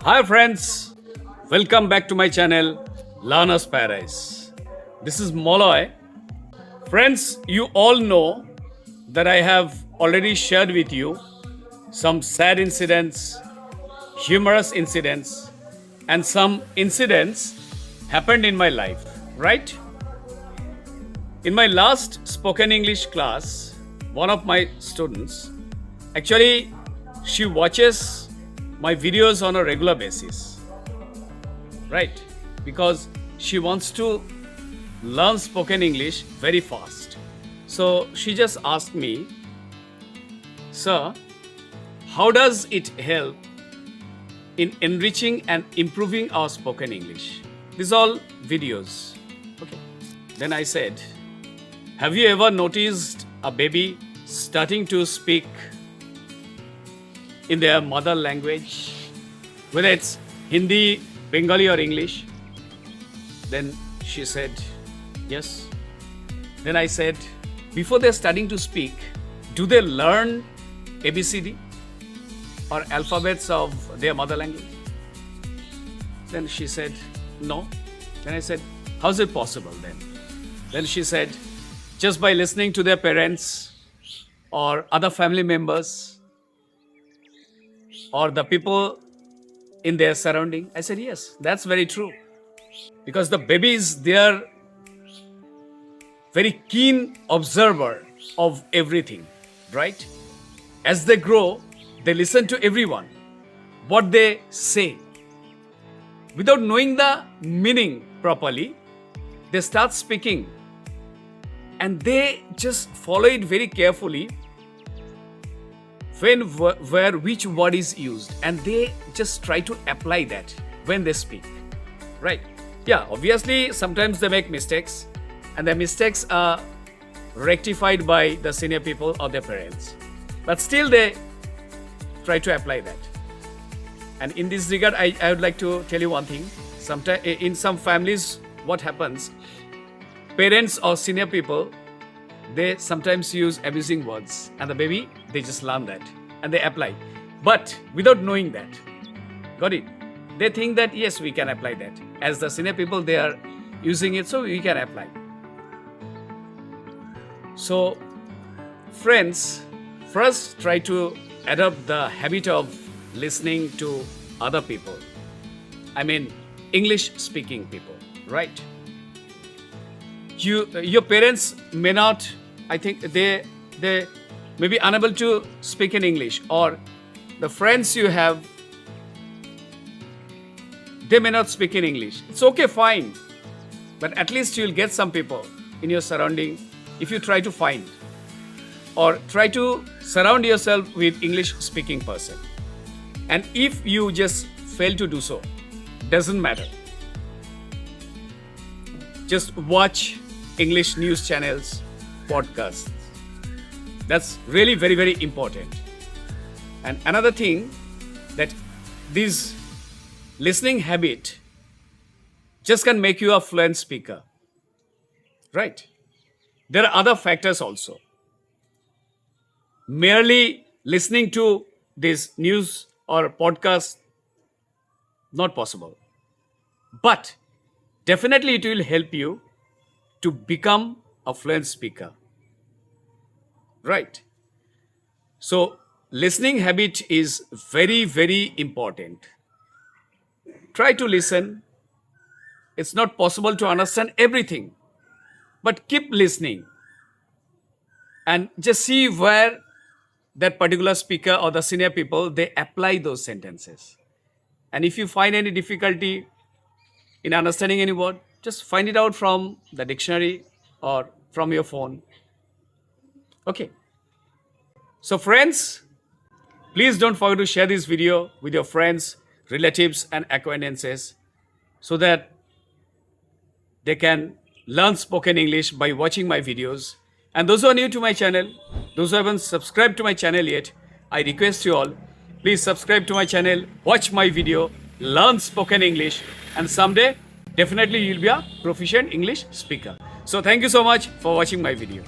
Hi friends, welcome back to my channel Learner's Paradise. This is Molloy. Friends, you all know that I have already shared with you some sad incidents, humorous incidents, and some incidents happened in my life, right? In my last spoken English class, one of my students, actually, she watches my videos on a regular basis, right? Because she wants to learn spoken English very fast. So she just asked me, Sir, how does it help in enriching and improving our spoken English? These all videos. Okay. Then I said, have you ever noticed a baby starting to speak in their mother language, whether it's Hindi, Bengali or English? Then she said, yes. Then I said, before they're starting to speak, do they learn ABCD or alphabets of their mother language? Then she said, no. Then I said, how's it possible then? Then she said, just by listening to their parents or other family members or the people in their surrounding. I said, yes, that's very true. Because the babies, they are very keen observer of everything, right? As they grow, they listen to everyone, what they say. Without knowing the meaning properly, they start speaking and they just follow it very carefully when, where, which word is used, and they just try to apply that when they speak, right? Yeah, obviously sometimes they make mistakes and the mistakes are rectified by the senior people or their parents, but still they try to apply that. And in this regard, I would like to tell you one thing. Sometimes in some families, what happens, parents or senior people, they sometimes use abusing words and the baby, they just learn that and they apply, but without knowing that. Got it? They think that yes, we can apply that. As the senior people, they are using it, so we can apply. So friends, first try to adopt the habit of listening to other people. I mean, English speaking people, right? Your parents may not, I think they may be unable to speak in English, or the friends you have, they may not speak in English. It's okay, fine. But at least you'll get some people in your surrounding if you try to find or try to surround yourself with English speaking person. And if you just fail to do so, doesn't matter. Just watch English news channels, podcasts. That's really very, very important. And another thing, that this listening habit just can make you a fluent speaker, right? There are other factors also. Merely listening to this news or podcast, not possible. But definitely it will help you to become a fluent speaker, right? So listening habit is very, very important. Try to listen. It's not possible to understand everything, but keep listening and just see where that particular speaker or the senior people, they apply those sentences. And if you find any difficulty in understanding any word, just find it out from the dictionary or from your phone. Okay. So friends, please don't forget to share this video with your friends, relatives and acquaintances so that they can learn spoken English by watching my videos. And those who are new to my channel, those who haven't subscribed to my channel yet, I request you all, please subscribe to my channel, watch my video, learn spoken English, and someday definitely you'll be a proficient English speaker. So thank you so much for watching my video.